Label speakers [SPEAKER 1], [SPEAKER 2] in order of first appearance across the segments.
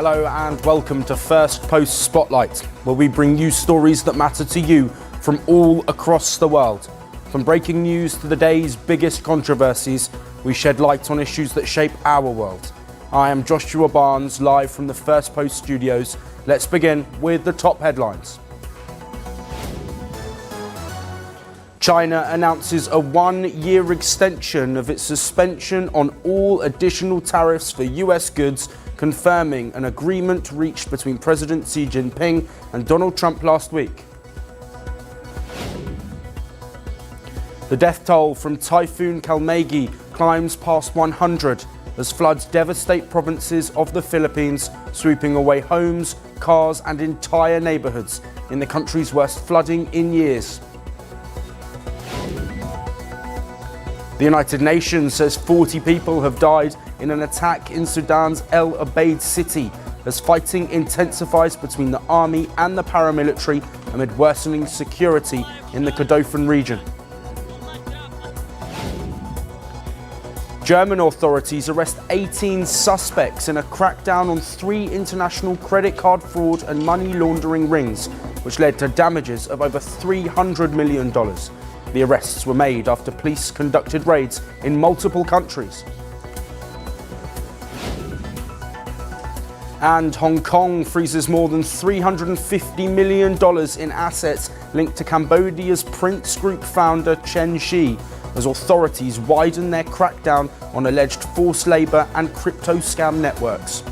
[SPEAKER 1] Hello and welcome to Firstpost Spotlight, where we bring you stories that matter to you from all across the world. From breaking news to the day's biggest controversies, we shed light on issues that shape our world. I am Joshua Barnes, live from the Firstpost studios. Let's begin with the top headlines. China announces a one-year extension of its suspension on all additional tariffs for US goods, confirming an agreement reached between President Xi Jinping and Donald Trump last week. The death toll from Typhoon Kalmagi climbs past 100 as floods devastate provinces of the Philippines, sweeping away homes, cars and entire neighborhoods in the country's worst flooding in years. The United Nations says 40 people have died in an attack in Sudan's El Obeid city as fighting intensifies between the army and the paramilitary amid worsening security in the Kordofan region. German authorities arrest 18 suspects in a crackdown on 3 international credit card fraud and money laundering rings, which led to damages of over $300 million. The arrests were made after police conducted raids in multiple countries. And Hong Kong freezes more than $350 million in assets linked to Cambodia's Prince Group founder Chen Shi, as authorities widen their crackdown on alleged forced labour and crypto scam networks.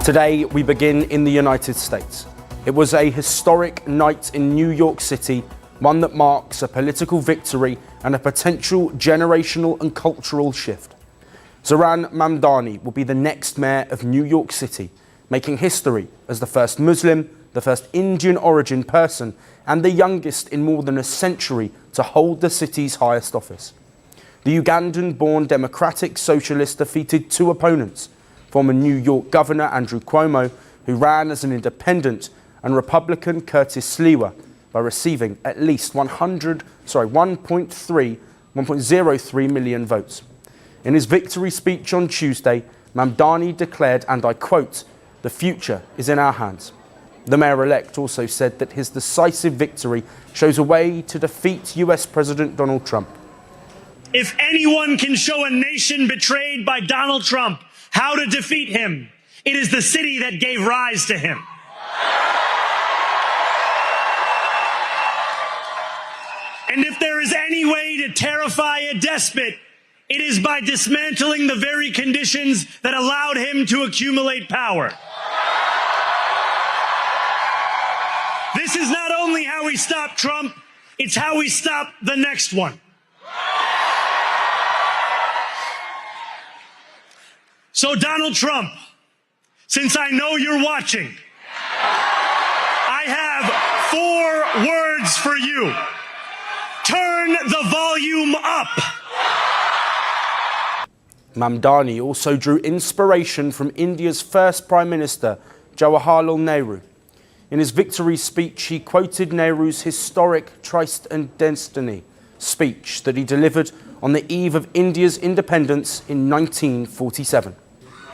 [SPEAKER 1] Today, we begin in the United States. It was a historic night in New York City, one that marks a political victory and a potential generational and cultural shift. Zohran Mamdani will be the next mayor of New York City, making history as the first Muslim, the first Indian origin person, and the youngest in more than a century to hold the city's highest office. The Ugandan-born Democratic Socialist defeated 2 opponents, former New York Governor Andrew Cuomo, who ran as an independent, and Republican Curtis Sliwa, by receiving at least 1.03 million votes. In his victory speech on Tuesday, Mamdani declared, and I quote, "The future is in our hands." The mayor-elect also said that his decisive victory shows a way to defeat US President Donald Trump.
[SPEAKER 2] If anyone can show a nation betrayed by Donald Trump how to defeat him, it is the city that gave rise to him. And if there is any way to terrify a despot, it is by dismantling the very conditions that allowed him to accumulate power. This is not only how we stop Trump, it's how we stop the next one. So Donald Trump, since I know you're watching, I have 4 words for you. Turn the volume up.
[SPEAKER 1] Mamdani also drew inspiration from India's first Prime Minister, Jawaharlal Nehru. In his victory speech, he quoted Nehru's historic Trust and Destiny speech that he delivered on the eve of India's independence in 1947.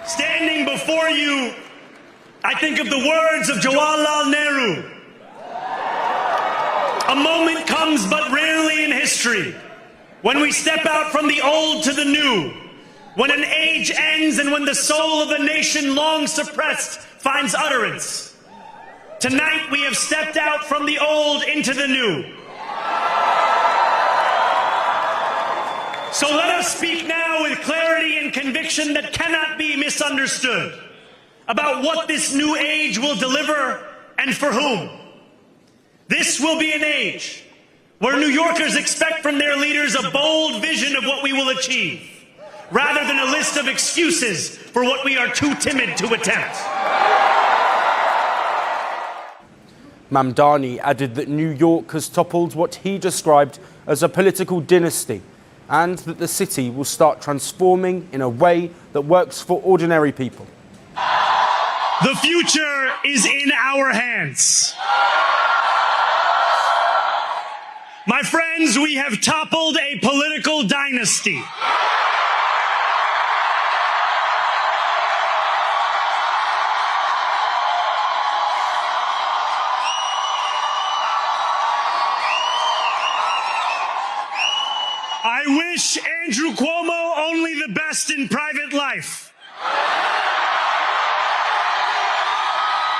[SPEAKER 2] Standing before you, I think of the words of Jawaharlal Nehru. A moment comes but rarely in history when we step out from the old to the new, when an age ends and when the soul of the nation long suppressed finds utterance. Tonight we have stepped out from the old into the new. So let us speak now with clarity and conviction that cannot be misunderstood about what this new age will deliver and for whom. This will be an age where New Yorkers expect from their leaders a bold vision of what we will achieve, rather than a list of excuses for what we are too timid to attempt.
[SPEAKER 1] Mamdani added that New York has toppled what he described as a political dynasty, and that the city will start transforming in a way that works for ordinary people.
[SPEAKER 2] The future is in our hands. My friends, we have toppled a political dynasty. I wish Andrew Cuomo only the best in private life.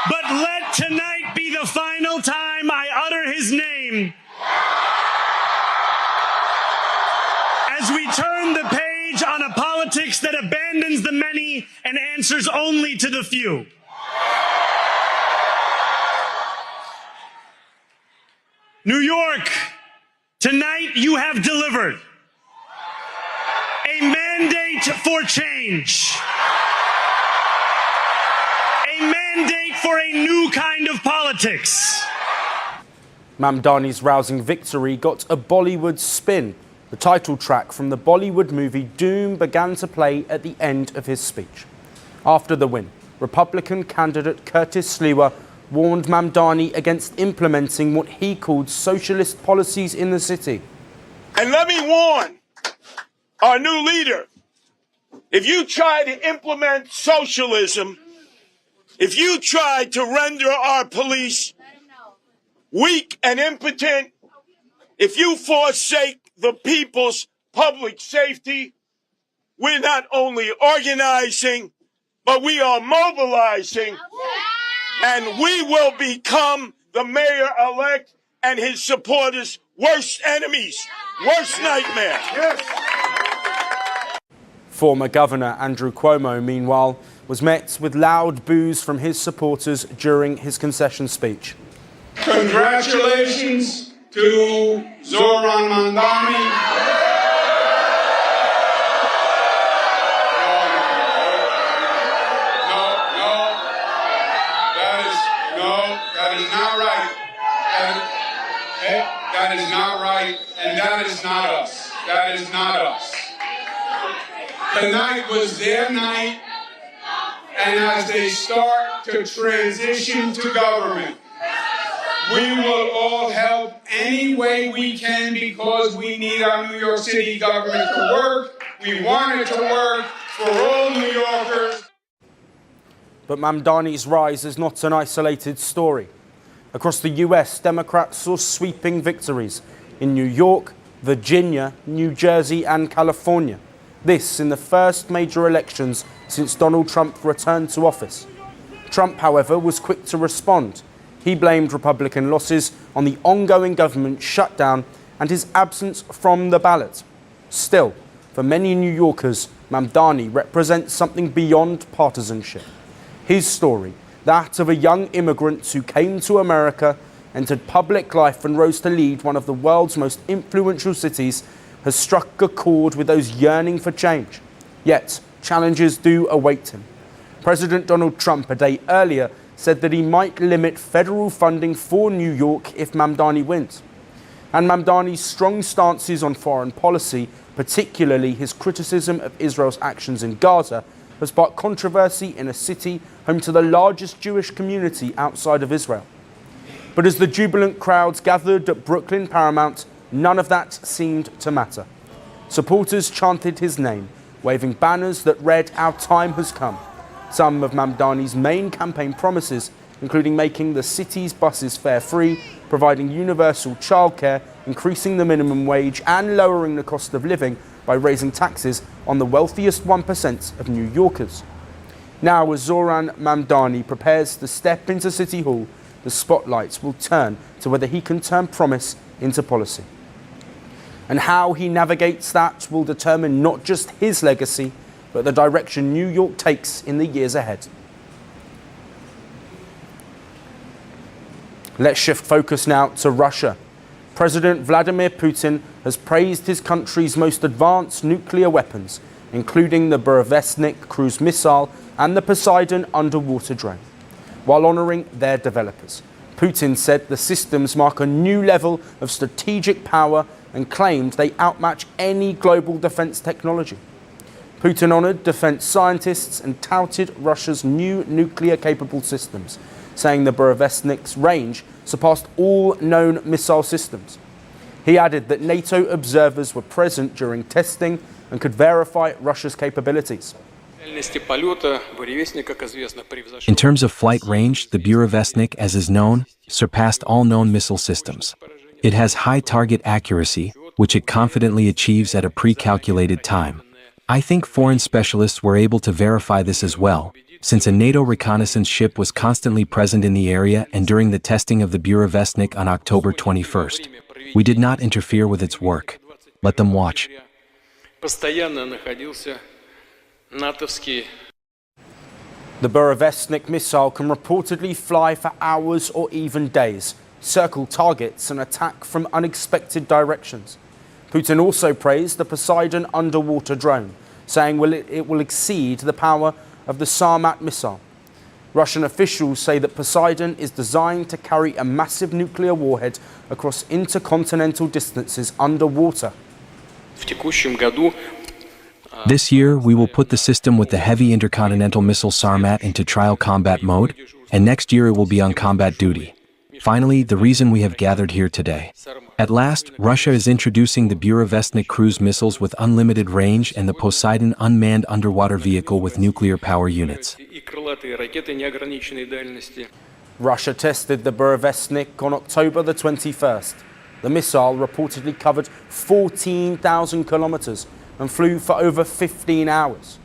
[SPEAKER 2] But let tonight be the final time I utter his name as we turn the page on a politics that abandons the many and answers only to the few. New York, tonight you have delivered a mandate for change, a mandate for a new kind of politics.
[SPEAKER 1] Mamdani's rousing victory got a Bollywood spin. The title track from the Bollywood movie Doom began to play at the end of his speech. After the win, Republican candidate Curtis Sliwa warned Mamdani against implementing what he called socialist policies in the city.
[SPEAKER 3] And let me warn our new leader, if you try to implement socialism, if you try to render our police weak and impotent, if you forsake the people's public safety, we're not only organizing, but we are mobilizing, and we will become the mayor-elect and his supporters' worst enemies, worst nightmare. Yes.
[SPEAKER 1] Former Governor Andrew Cuomo, meanwhile, was met with loud boos from his supporters during his concession speech.
[SPEAKER 4] Congratulations to Zohran Mamdani. That is not right. That is not right, and that is not us. That is not us. Tonight was their night, and as they start to transition to government, we will all help any way we can because we need our New York City government to work. We want it to work for all New Yorkers.
[SPEAKER 1] But Mamdani's rise is not an isolated story. Across the US, Democrats saw sweeping victories in New York, Virginia, New Jersey and California. This in the first major elections since Donald Trump returned to office. Trump, however, was quick to respond. He blamed Republican losses on the ongoing government shutdown and his absence from the ballot. Still, for many New Yorkers, Mamdani represents something beyond partisanship. His story, that of a young immigrant who came to America, entered public life and rose to lead one of the world's most influential cities, has struck a chord with those yearning for change. Yet, challenges do await him. President Donald Trump a day earlier said that he might limit federal funding for New York if Mamdani wins. And Mamdani's strong stances on foreign policy, particularly his criticism of Israel's actions in Gaza, has sparked controversy in a city home to the largest Jewish community outside of Israel. But as the jubilant crowds gathered at Brooklyn Paramount, none of that seemed to matter. Supporters chanted his name, waving banners that read, "Our time has come." Some of Mamdani's main campaign promises, including making the city's buses fare-free, providing universal childcare, increasing the minimum wage and lowering the cost of living by raising taxes on the wealthiest 1% of New Yorkers. Now, as Zohran Mamdani prepares to step into City Hall, the spotlights will turn to whether he can turn promise into policy. And how he navigates that will determine not just his legacy, but the direction New York takes in the years ahead. Let's shift focus now to Russia. President Vladimir Putin has praised his country's most advanced nuclear weapons, including the Burevestnik cruise missile and the Poseidon underwater drone. While honouring their developers, Putin said the systems mark a new level of strategic power and claimed they outmatch any global defence technology. Putin honoured defence scientists and touted Russia's new nuclear-capable systems, saying the Burevestnik's range surpassed all known missile systems. He added that NATO observers were present during testing and could verify Russia's capabilities.
[SPEAKER 5] In terms of flight range, the Burevestnik, as is known, surpassed all known missile systems. It has high target accuracy, which it confidently achieves at a pre-calculated time. I think foreign specialists were able to verify this as well, since a NATO reconnaissance ship was constantly present in the area and during the testing of the Burevestnik on October 21st. We did not interfere with its work. Let them watch.
[SPEAKER 1] The Burevestnik missile can reportedly fly for hours or even days, circle targets and attack from unexpected directions. Putin also praised the Poseidon underwater drone, saying it will exceed the power of the Sarmat missile. Russian officials say that Poseidon is designed to carry a massive nuclear warhead across intercontinental distances underwater.
[SPEAKER 5] This year, we will put the system with the heavy intercontinental missile Sarmat into trial combat mode, and next year it will be on combat duty. Finally, the reason we have gathered here today. At last, Russia is introducing the Burevestnik cruise missiles with unlimited range and the Poseidon unmanned underwater vehicle with nuclear power units.
[SPEAKER 1] Russia tested the Burevestnik on October the 21st. The missile reportedly covered 14,000 kilometers and flew for over 15 hours.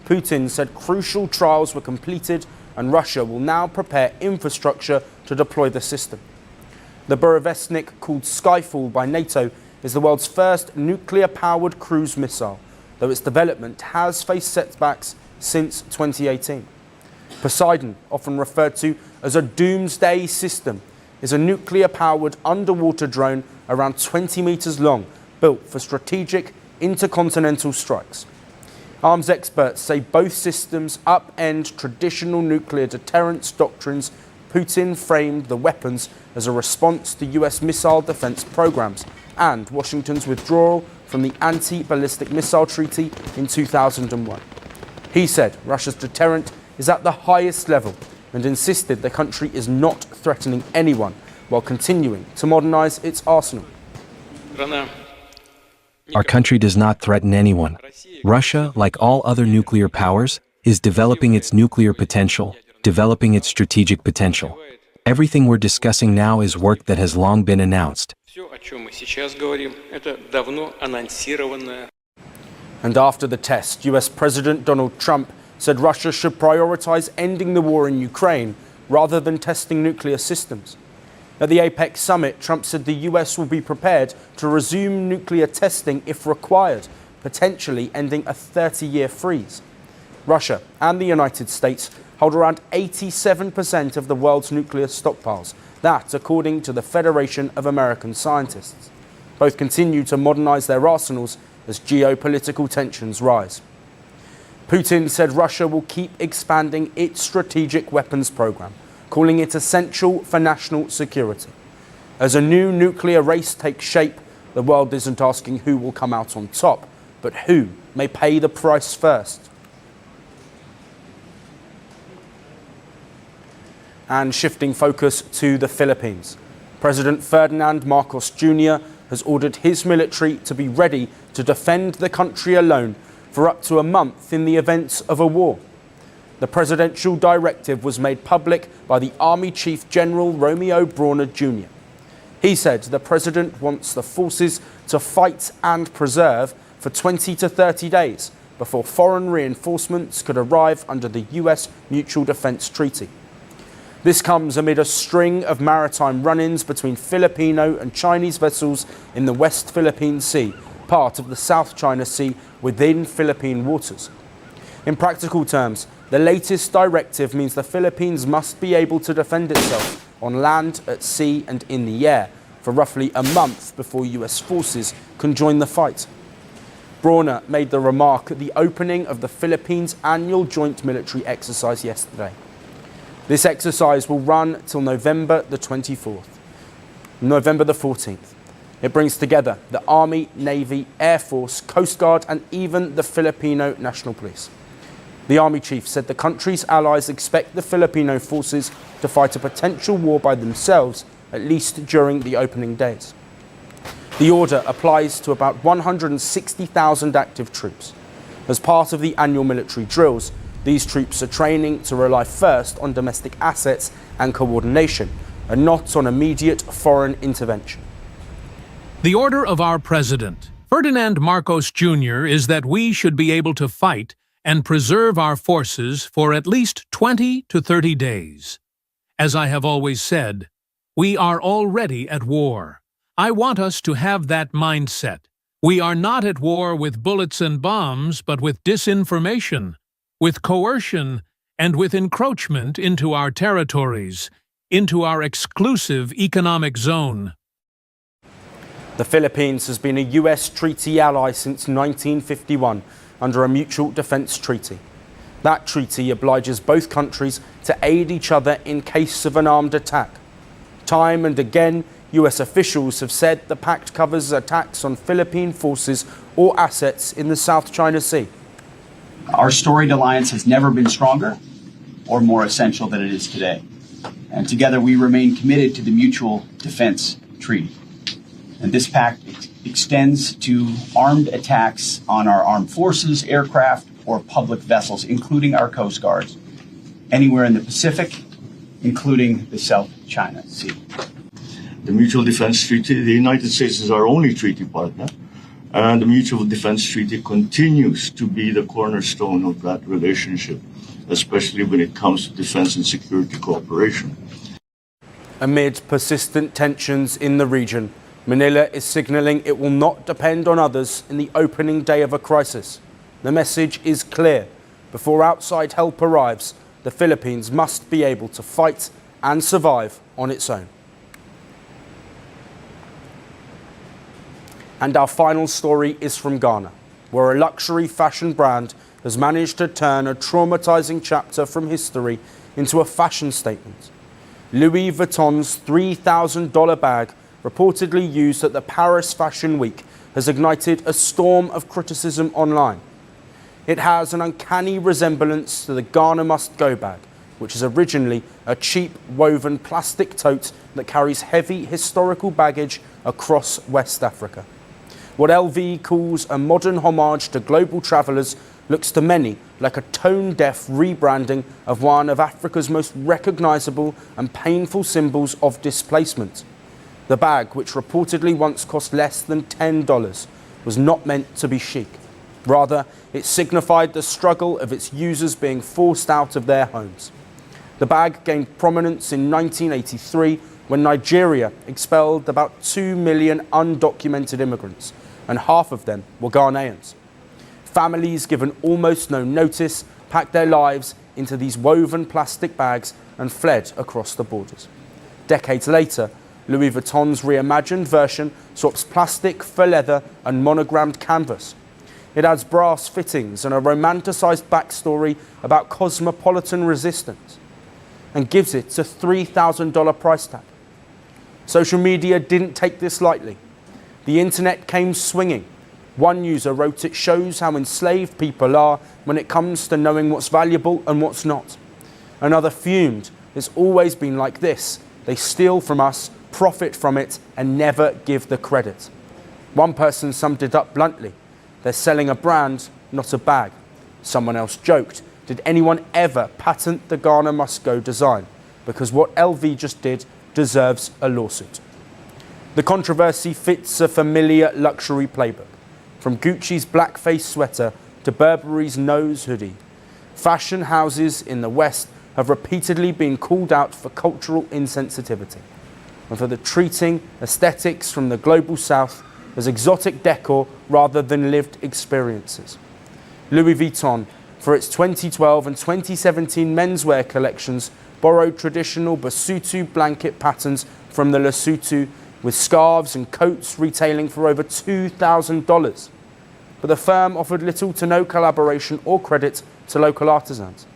[SPEAKER 1] Putin said crucial trials were completed and Russia will now prepare infrastructure to deploy the system. The Burevestnik, called Skyfall by NATO, is the world's first nuclear-powered cruise missile, though its development has faced setbacks since 2018. Poseidon, often referred to as a doomsday system, is a nuclear-powered underwater drone around 20 meters long, built for strategic intercontinental strikes. Arms experts say both systems upend traditional nuclear deterrence doctrines. Putin framed the weapons as a response to US missile defense programs and Washington's withdrawal from the Anti-Ballistic Missile Treaty in 2001. He said Russia's deterrent is at the highest level and insisted the country is not threatening anyone while continuing to modernize its arsenal.
[SPEAKER 5] Our country does not threaten anyone. Russia, like all other nuclear powers, is developing its nuclear potential, developing its strategic potential. Everything we're discussing now is work that has long been announced.
[SPEAKER 1] And after the test, US President Donald Trump said Russia should prioritize ending the war in Ukraine rather than testing nuclear systems. At the APEC summit, Trump said the US will be prepared to resume nuclear testing if required, potentially ending a 30-year freeze. Russia and the United States hold around 87% of the world's nuclear stockpiles. That, according to the Federation of American Scientists. Both continue to modernize their arsenals as geopolitical tensions rise. Putin said Russia will keep expanding its strategic weapons program, calling it essential for national security. As a new nuclear race takes shape, the world isn't asking who will come out on top, but who may pay the price first. And shifting focus to the Philippines. President Ferdinand Marcos Jr. has ordered his military to be ready to defend the country alone for up to a month in the event of a war. The presidential directive was made public by the Army Chief General Romeo Brawner Jr. He said the president wants the forces to fight and preserve for 20 to 30 days before foreign reinforcements could arrive under the US Mutual Defense Treaty. This comes amid a string of maritime run-ins between Filipino and Chinese vessels in the West Philippine Sea, part of the South China Sea within Philippine waters. In practical terms, the latest directive means the Philippines must be able to defend itself on land, at sea and in the air for roughly a month before US forces can join the fight. Brawner made the remark at the opening of the Philippines' annual joint military exercise yesterday. This exercise will run till November the 14th. It brings together the Army, Navy, Air Force, Coast Guard and even the Filipino National Police. The Army Chief said the country's allies expect the Filipino forces to fight a potential war by themselves, at least during the opening days. The order applies to about 160,000 active troops. As part of the annual military drills, these troops are training to rely first on domestic assets and coordination, and not on immediate foreign intervention.
[SPEAKER 6] The order of our President, Ferdinand Marcos Jr., is that we should be able to fight and preserve our forces for at least 20 to 30 days. As I have always said, we are already at war. I want us to have that mindset. We are not at war with bullets and bombs, but with disinformation, with coercion, and with encroachment into our territories, into our exclusive economic zone.
[SPEAKER 1] The Philippines has been a US treaty ally since 1951 under a mutual defence treaty. That treaty obliges both countries to aid each other in case of an armed attack. Time and again, US officials have said the pact covers attacks on Philippine forces or assets in the South China Sea.
[SPEAKER 7] Our storied alliance has never been stronger or more essential than it is today. And together we remain committed to the Mutual Defense Treaty. And this pact extends to armed attacks on our armed forces, aircraft, or public vessels, including our Coast Guards, anywhere in the Pacific, including the South China Sea.
[SPEAKER 8] The Mutual Defense Treaty, the United States is our only treaty partner, and the Mutual Defense Treaty continues to be the cornerstone of that relationship, especially when it comes to defense and security cooperation.
[SPEAKER 1] Amid persistent tensions in the region, Manila is signalling it will not depend on others in the opening day of a crisis. The message is clear. Before outside help arrives, the Philippines must be able to fight and survive on its own. And our final story is from Ghana, where a luxury fashion brand has managed to turn a traumatizing chapter from history into a fashion statement. Louis Vuitton's $3,000 bag, reportedly used at the Paris Fashion Week, has ignited a storm of criticism online. It has an uncanny resemblance to the Ghana Must Go bag, which is originally a cheap woven plastic tote that carries heavy historical baggage across West Africa. What LV calls a modern homage to global travellers looks to many like a tone-deaf rebranding of one of Africa's most recognisable and painful symbols of displacement. The bag, which reportedly once cost less than $10, was not meant to be chic. Rather, it signified the struggle of its users being forced out of their homes. The bag gained prominence in 1983 when Nigeria expelled about 2 million undocumented immigrants, and half of them were Ghanaians. Families, given almost no notice, packed their lives into these woven plastic bags and fled across the borders. Decades later, Louis Vuitton's reimagined version swaps plastic for leather and monogrammed canvas. It adds brass fittings and a romanticised backstory about cosmopolitan resistance, and gives it a $3,000 price tag. Social media didn't take this lightly. The internet came swinging. One user wrote, "It shows how enslaved people are when it comes to knowing what's valuable and what's not." Another fumed, "It's always been like this. They steal from us, profit from it, and never give the credit." One person summed it up bluntly: "They're selling a brand, not a bag." Someone else joked, "Did anyone ever patent the Ghana Must Go design? Because what LV just did deserves a lawsuit." The controversy fits a familiar luxury playbook. From Gucci's blackface sweater to Burberry's nose hoodie, fashion houses in the West have repeatedly been called out for cultural insensitivity and for the treating aesthetics from the global South as exotic decor rather than lived experiences. Louis Vuitton, for its 2012 and 2017 menswear collections, borrowed traditional Basutu blanket patterns from the Lesotho, with scarves and coats retailing for over $2,000. But the firm offered little to no collaboration or credit to local artisans.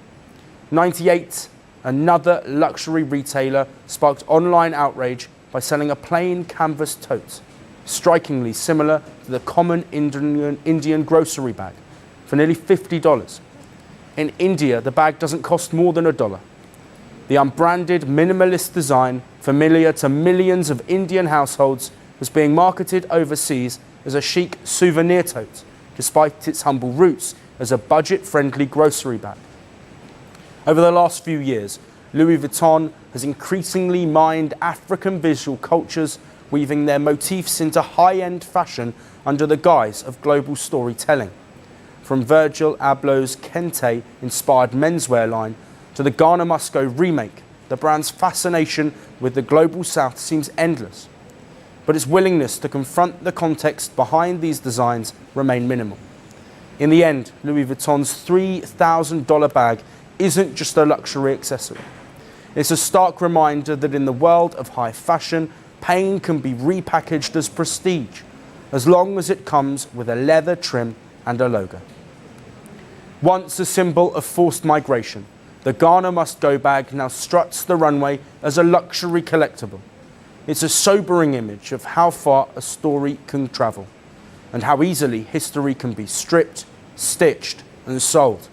[SPEAKER 1] 98, another luxury retailer, sparked online outrage by selling a plain canvas tote, strikingly similar to the common Indian grocery bag, for nearly $50. In India, the bag doesn't cost more than $1. The unbranded minimalist design, familiar to millions of Indian households, was being marketed overseas as a chic souvenir tote, despite its humble roots as a budget-friendly grocery bag. Over the last few years, Louis Vuitton has increasingly mined African visual cultures weaving their motifs into high-end fashion under the guise of global storytelling. From Virgil Abloh's Kente-inspired menswear line to the Ghana Must Go remake, the brand's fascination with the global south seems endless. But its willingness to confront the context behind these designs remain minimal. In the end, Louis Vuitton's $3,000 bag isn't just a luxury accessory. It's a stark reminder that in the world of high fashion, pain can be repackaged as prestige, as long as it comes with a leather trim and a logo. Once a symbol of forced migration, the Ghana Must Go bag now struts the runway as a luxury collectible. It's a sobering image of how far a story can travel, and how easily history can be stripped, stitched, and sold.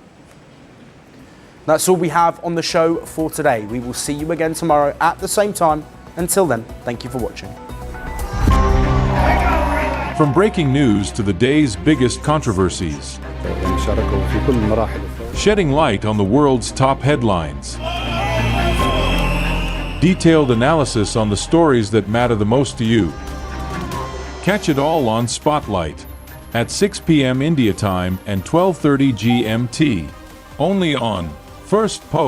[SPEAKER 1] That's all we have on the show for today. We will see you again tomorrow at the same time. Until then, thank you for watching.
[SPEAKER 9] From breaking news to the day's biggest controversies, shedding light on the world's top headlines, detailed analysis on the stories that matter the most to you. Catch it all on Spotlight at 6 p.m. India time and 12:30 GMT, only on Firstpost.